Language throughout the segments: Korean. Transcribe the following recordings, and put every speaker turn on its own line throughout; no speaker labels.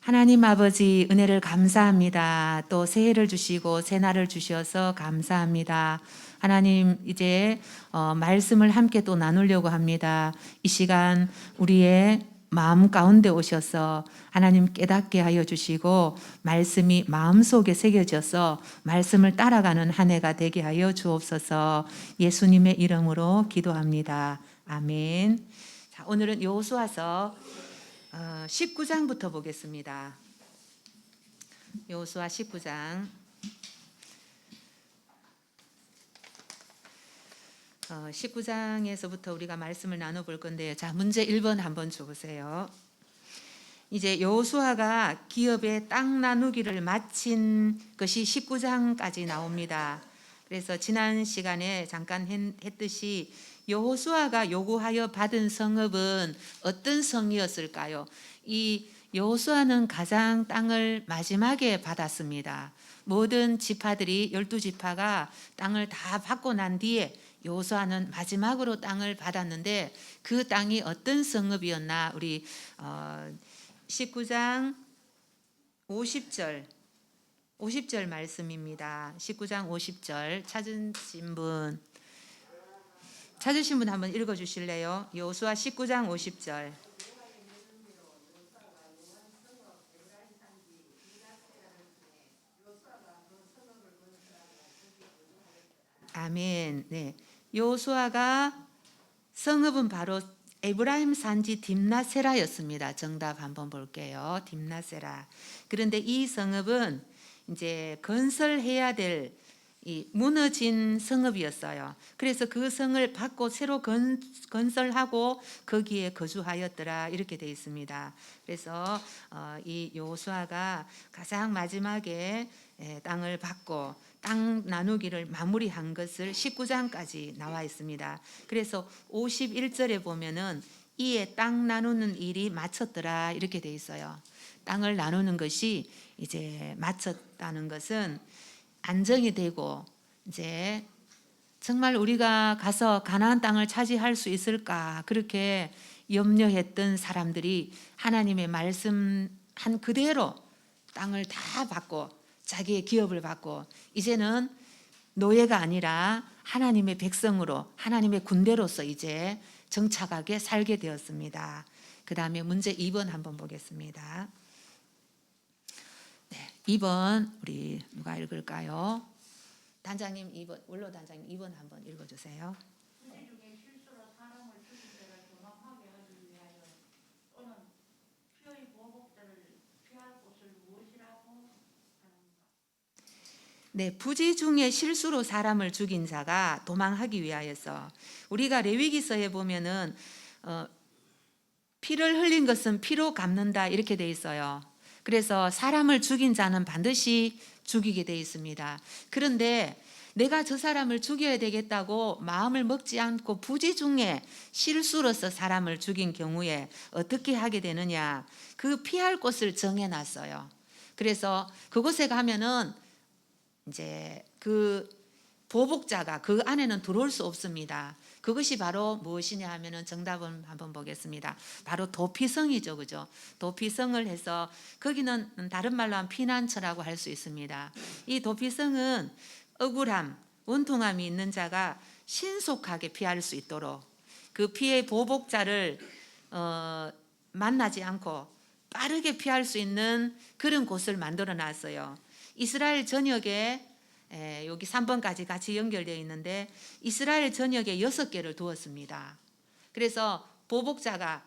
하나님 아버지 은혜를 감사합니다. 또 새해를 주시고 새날을 주셔서 감사합니다. 하나님 이제 말씀을 함께 또 나누려고 합니다. 이 시간 우리의 마음 가운데 오셔서 하나님 깨닫게 하여 주시고 말씀이 마음속에 새겨져서 말씀을 따라가는 한 해가 되게 하여 주옵소서. 예수님의 이름으로 기도합니다. 아멘. 자, 오늘은 여호수아서 19장부터 보겠습니다. 여호수아 19장 19장에서부터 우리가 말씀을 나눠볼 건데요. 자, 문제 1번 한번 줘보세요. 이제 여호수아가 기업의 땅 나누기를 마친 것이 19장까지 나옵니다. 그래서 지난 시간에 잠깐 했듯이 여호수아가 요구하여 받은 성읍은 어떤 성이었을까요? 이 여호수아는 가장 땅을 마지막에 받았습니다. 모든 지파들이 12지파가 땅을 다 받고 난 뒤에 여호수아는 마지막으로 땅을 받았는데 그 땅이 어떤 성읍이었나 우리 19장 50절 말씀입니다. 19장 50절 찾으신 분 한번 읽어 주실래요? 여호수아 19장 50절. 아멘. 네. 여호수아가 성읍은 바로 에브라임 산지 딥나세라였습니다. 정답 한번 볼게요. 딥나세라. 그런데 이 성읍은 이제 건설해야 될 이 무너진 성읍이었어요. 그래서 그 성을 받고 새로 건설하고 거기에 거주하였더라 이렇게 되어 있습니다. 그래서 이 여호수아가 가장 마지막에 땅을 받고 땅 나누기를 마무리한 것을 19장까지 나와 있습니다. 그래서 51절에 보면은 이에 땅 나누는 일이 마쳤더라 이렇게 돼 있어요. 땅을 나누는 것이 이제 마쳤다는 것은 안정이 되고 이제 정말 우리가 가서 가나안 땅을 차지할 수 있을까 그렇게 염려했던 사람들이 하나님의 말씀한 그대로 땅을 다 받고 자기의 기업을 받고 이제는 노예가 아니라 하나님의 백성으로 하나님의 군대로서 이제 정착하게 살게 되었습니다. 그 다음에 문제 2번 한번 보겠습니다. 네, 2번 우리 누가 읽을까요? 단장님 2번, 원로 단장님 2번 한번 읽어주세요. 네, 부지 중에 실수로 사람을 죽인 자가 도망하기 위하여서 우리가 레위기서에 보면은 피를 흘린 것은 피로 갚는다 이렇게 돼 있어요. 그래서 사람을 죽인 자는 반드시 죽이게 돼 있습니다. 그런데 내가 저 사람을 죽여야 되겠다고 마음을 먹지 않고 부지 중에 실수로서 사람을 죽인 경우에 어떻게 하게 되느냐? 그 피할 곳을 정해 놨어요. 그래서 그곳에 가면은 이제 그 보복자가 그 안에는 들어올 수 없습니다. 그것이 바로 무엇이냐 하면은 정답은 한번 보겠습니다. 바로 도피성이죠, 그죠? 도피성을 해서 거기는 다른 말로 하면 피난처라고 할 수 있습니다. 이 도피성은 억울함, 원통함이 있는 자가 신속하게 피할 수 있도록 그 피해 보복자를 만나지 않고 빠르게 피할 수 있는 그런 곳을 만들어 놨어요. 이스라엘 전역에 여기 3번까지 같이 연결되어 있는데 이스라엘 전역에 6개를 두었습니다. 그래서 보복자가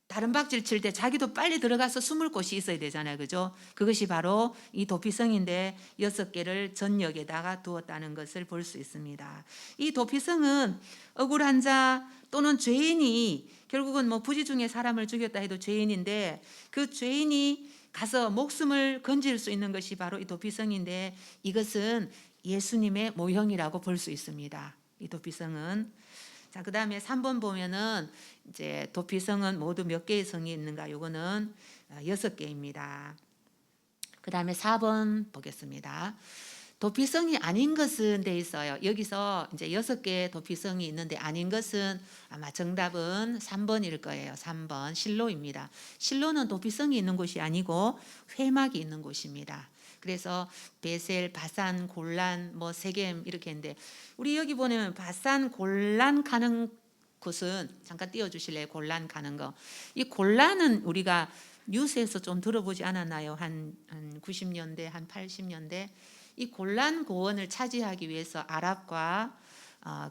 다른 박질 칠 때 자기도 빨리 들어가서 숨을 곳이 있어야 되잖아요. 그죠? 그것이 바로 이 도피성인데 6개를 전역에다가 두었다는 것을 볼 수 있습니다. 이 도피성은 억울한 자 또는 죄인이 결국은 뭐 부지 중에 사람을 죽였다 해도 죄인인데 그 죄인이 가서 목숨을 건질 수 있는 것이 바로 이 도피성인데 이것은 예수님의 모형이라고 볼 수 있습니다. 이 도피성은. 자, 그 다음에 3번 보면은 이제 도피성은 모두 몇 개의 성이 있는가? 요거는 6개입니다. 그 다음에 4번 보겠습니다. 도피성이 아닌 것은 돼 있어요. 여기서 이제 6개 도피성이 있는데 아닌 것은 아마 정답은 3번일 거예요. 3번 실로입니다. 실로는 도피성이 있는 곳이 아니고 회막이 있는 곳입니다. 그래서 베셀, 바산, 골란, 뭐 세겜 이렇게 했는데 우리 여기 보면 바산, 골란 가는 곳은 잠깐 띄워주실래요? 골란 가는 거. 이 골란은 우리가 뉴스에서 좀 들어보지 않았나요? 한 90년대, 한 80년대 이 골란 고원을 차지하기 위해서 아랍과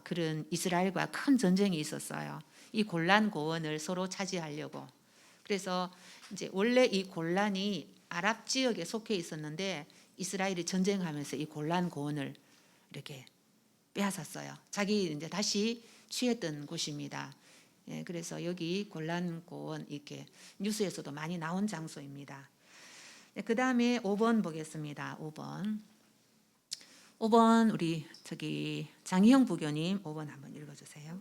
그런 이스라엘과 큰 전쟁이 있었어요. 이 골란 고원을 서로 차지하려고. 그래서 이제 원래 이 골란이 아랍 지역에 속해 있었는데 이스라엘이 전쟁하면서 이 골란 고원을 이렇게 빼앗았어요. 자기 이제 다시 취했던 곳입니다. 예, 그래서 여기 골란 고원 이렇게 뉴스에서도 많이 나온 장소입니다. 네, 그 다음에 5번 보겠습니다. 5번 우리 저기 장희영 부교님 5번 한번 읽어주세요.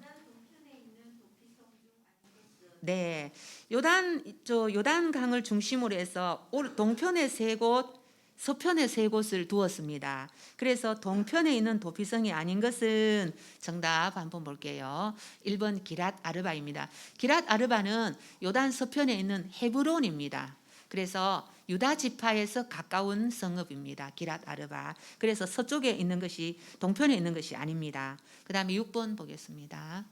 네, 요단 강을 중심으로 해서 동편에 3곳, 서편에 3곳을 두었습니다. 그래서 동편에 있는 도피성이 아닌 것은 정답 한번 볼게요. 1번 기랏 아르바입니다. 기랏 아르바는 요단 서편에 있는 헤브론입니다. 그래서 유다 지파에서 가까운 성읍입니다. 기랏 아르바. 그래서 서쪽에 있는 것이 동편에 있는 것이 아닙니다. 그 다음에 6번 보겠습니다.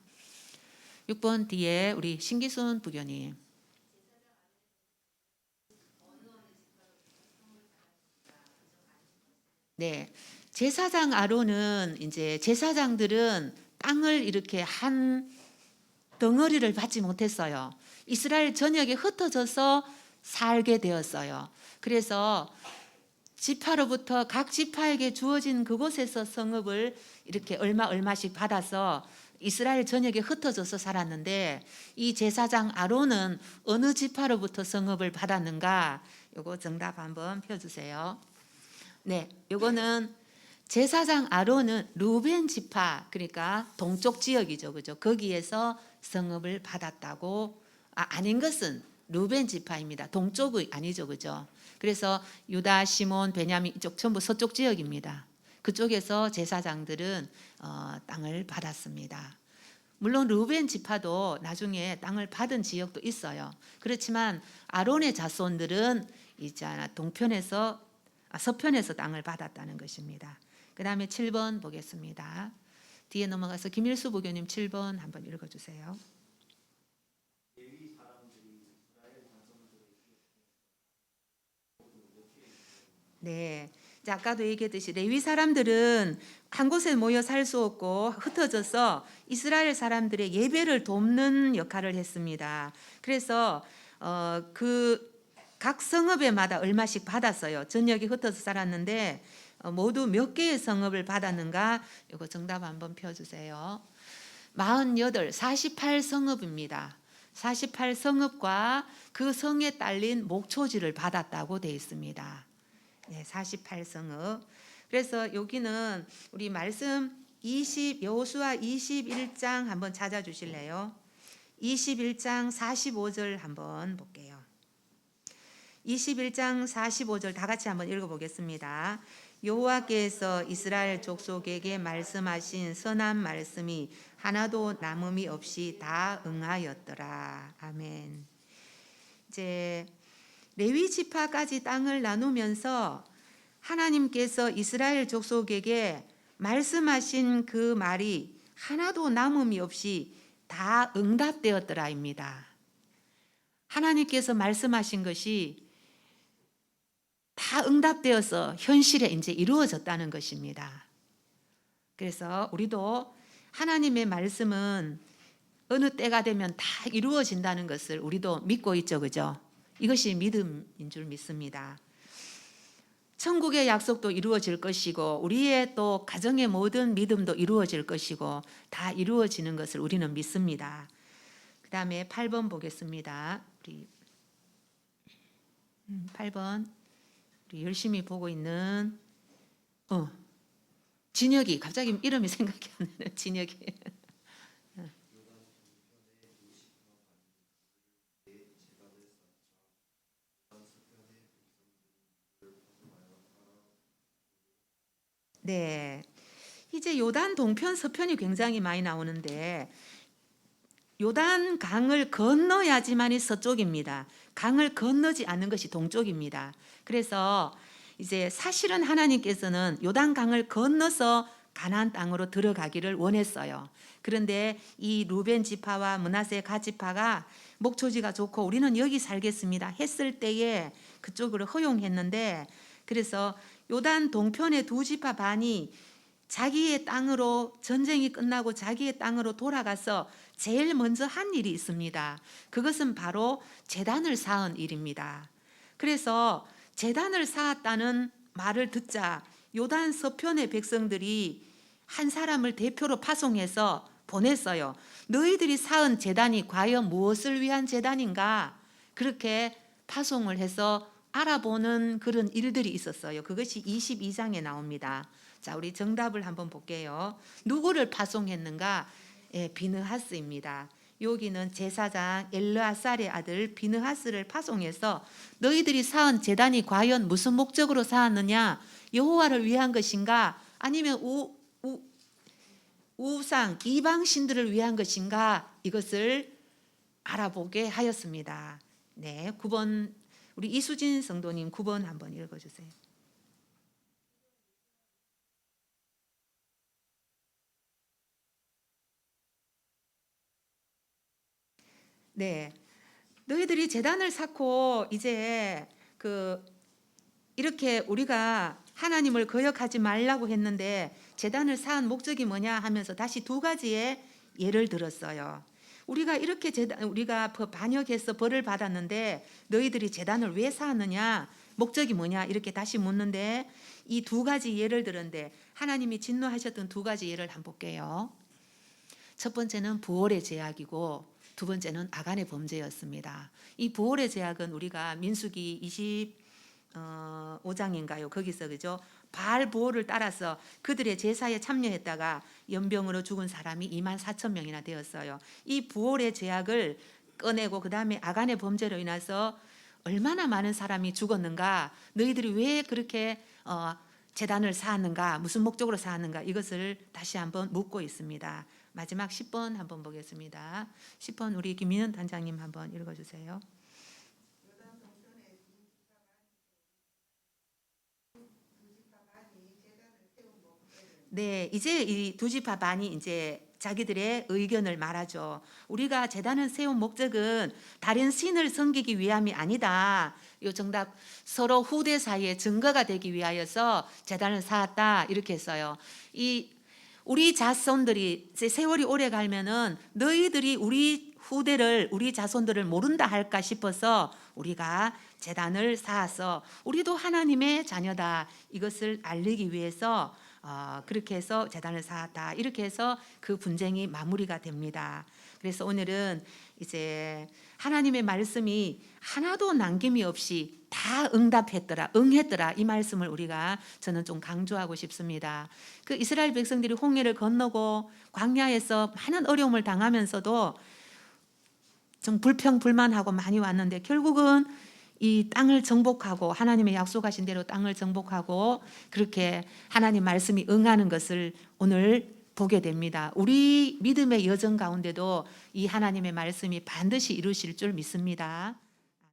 6번 뒤에 우리 신기순 부교님. 네. 제사장 아론은 이제 제사장들은 땅을 이렇게 한 덩어리를 받지 못했어요. 이스라엘 전역에 흩어져서 살게 되었어요. 그래서 지파로부터 각 지파에게 주어진 그곳에서 성읍을 이렇게 얼마씩 받아서 이스라엘 전역에 흩어져서 살았는데 이 제사장 아론은 어느 지파로부터 성읍을 받았는가? 요거 정답 한번 펴주세요. 네, 요거는 제사장 아론은 루벤 지파, 그러니까 동쪽 지역이죠, 그죠? 거기에서 성읍을 받았다고. 아닌 것은 루벤 지파입니다. 동쪽이 아니죠, 그죠? 그래서 유다, 시몬, 베냐민 이쪽 전부 서쪽 지역입니다. 그쪽에서 제사장들은 땅을 받았습니다. 물론 루벤 지파도 나중에 땅을 받은 지역도 있어요. 그렇지만 아론의 자손들은 있잖아 서편에서 땅을 받았다는 것입니다. 그 다음에 7번 보겠습니다. 뒤에 넘어가서 김일수 부교님 7번 한번 읽어주세요. 네, 아까도 얘기했듯이 레위 사람들은 한 곳에 모여 살 수 없고 흩어져서 이스라엘 사람들의 예배를 돕는 역할을 했습니다. 그래서 그 각 성읍에마다 얼마씩 받았어요. 전역이 흩어서 살았는데 모두 몇 개의 성읍을 받았는가? 이거 정답 한번 펴주세요. 48성읍입니다. 48성읍과 그 성에 딸린 목초지를 받았다고 되어 있습니다. 네, 48성읍. 그래서 여기는 우리 말씀 여호수아 21장 한번 찾아주실래요? 21장 45절 한번 볼게요. 21장 45절 다 같이 한번 읽어보겠습니다. 여호와께서 이스라엘 족속에게 말씀하신 선한 말씀이 하나도 남음이 없이 다 응하였더라. 아멘. 이제 레위 지파까지 땅을 나누면서 하나님께서 이스라엘 족속에게 말씀하신 그 말이 하나도 남음이 없이 다 응답되었더라입니다. 하나님께서 말씀하신 것이 다 응답되어서 현실에 이제 이루어졌다는 것입니다. 그래서 우리도 하나님의 말씀은 어느 때가 되면 다 이루어진다는 것을 우리도 믿고 있죠, 그죠? 이것이 믿음인 줄 믿습니다. 천국의 약속도 이루어질 것이고 우리의 또 가정의 모든 믿음도 이루어질 것이고 다 이루어지는 것을 우리는 믿습니다. 그 다음에 8번 보겠습니다. 우리 8번 우리 열심히 보고 있는 진혁이 갑자기 이름이 생각이 안 나네. 진혁이. 네. 이제 요단 동편 서편이 굉장히 많이 나오는데 요단 강을 건너야지만이 서쪽입니다. 강을 건너지 않는 것이 동쪽입니다. 그래서 이제 사실은 하나님께서는 요단 강을 건너서 가나안 땅으로 들어가기를 원했어요. 그런데 이 루벤 지파와 므낫세 갓 지파가 목초지가 좋고 우리는 여기 살겠습니다 했을 때에 그쪽으로 허용했는데, 그래서 요단 동편의 두 지파 반이 자기의 땅으로, 전쟁이 끝나고 자기의 땅으로 돌아가서 제일 먼저 한 일이 있습니다. 그것은 바로 제단을 쌓은 일입니다. 그래서 제단을 쌓았다는 말을 듣자 요단 서편의 백성들이 한 사람을 대표로 파송해서 보냈어요. 너희들이 쌓은 제단이 과연 무엇을 위한 제단인가? 그렇게 파송을 해서 알아보는 그런 일들이 있었어요. 그것이 22장에 나옵니다. 자, 우리 정답을 한번 볼게요. 누구를 파송했는가? 예, 비느하스입니다. 여기는 제사장 엘르아살의 아들 비느하스를 파송해서 너희들이 쌓은 제단이 과연 무슨 목적으로 쌓았느냐? 여호와를 위한 것인가? 아니면 우상 이방 신들을 위한 것인가? 이것을 알아보게 하였습니다. 네, 9번 우리 이수진 성도님 9번 한번 읽어주세요. 네, 너희들이 제단을 쌓고 이제 이렇게 우리가 하나님을 거역하지 말라고 했는데 제단을 쌓은 목적이 뭐냐 하면서 다시 두 가지의 예를 들었어요. 우리가 이렇게 우리가 반역해서 벌을 받았는데 너희들이 제단을 왜 쌓았느냐? 목적이 뭐냐? 이렇게 다시 묻는데 이 두 가지 예를 들었는데 하나님이 진노하셨던 두 가지 예를 한번 볼게요. 첫 번째는 부월의 제약이고 두 번째는 아간의 범죄였습니다. 이 부월의 제약은 우리가 민수기 25장인가요? 거기서 그죠? 바알 부월을 따라서 그들의 제사에 참여했다가 연병으로 죽은 사람이 24,000명이나 되었어요. 이 부월의 제약을 꺼내고 그 다음에 아간의 범죄로 인해서 얼마나 많은 사람이 죽었는가? 너희들이 왜 그렇게 제단을 쌓았는가? 무슨 목적으로 쌓았는가? 이것을 다시 한번 묻고 있습니다. 마지막 10번 한번 보겠습니다. 10번 우리 김민현 단장님 한번 읽어주세요. 네, 이제 이 두 지파 반이 이제 자기들의 의견을 말하죠. 우리가 제단을 세운 목적은 다른 신을 섬기기 위함이 아니다. 요 정답 서로 후대 사이에 증거가 되기 위하여서 제단을 쌓았다 이렇게 했어요. 우리 자손들이 세월이 오래 가면은 너희들이 우리 후대를 우리 자손들을 모른다 할까 싶어서 우리가 제단을 쌓아서 우리도 하나님의 자녀다 이것을 알리기 위해서 그렇게 해서 제단을 쌓았다 이렇게 해서 그 분쟁이 마무리가 됩니다. 그래서 오늘은 이제 하나님의 말씀이 하나도 남김이 없이 다 응했더라 이 말씀을 우리가 저는 좀 강조하고 싶습니다. 그 이스라엘 백성들이 홍해를 건너고 광야에서 많은 어려움을 당하면서도 좀 불평불만하고 많이 왔는데 결국은 이 땅을 정복하고 하나님의 약속하신 대로 땅을 정복하고 그렇게 하나님 말씀이 응하는 것을 오늘 보게 됩니다. 우리 믿음의 여정 가운데도 이 하나님의 말씀이 반드시 이루실 줄 믿습니다.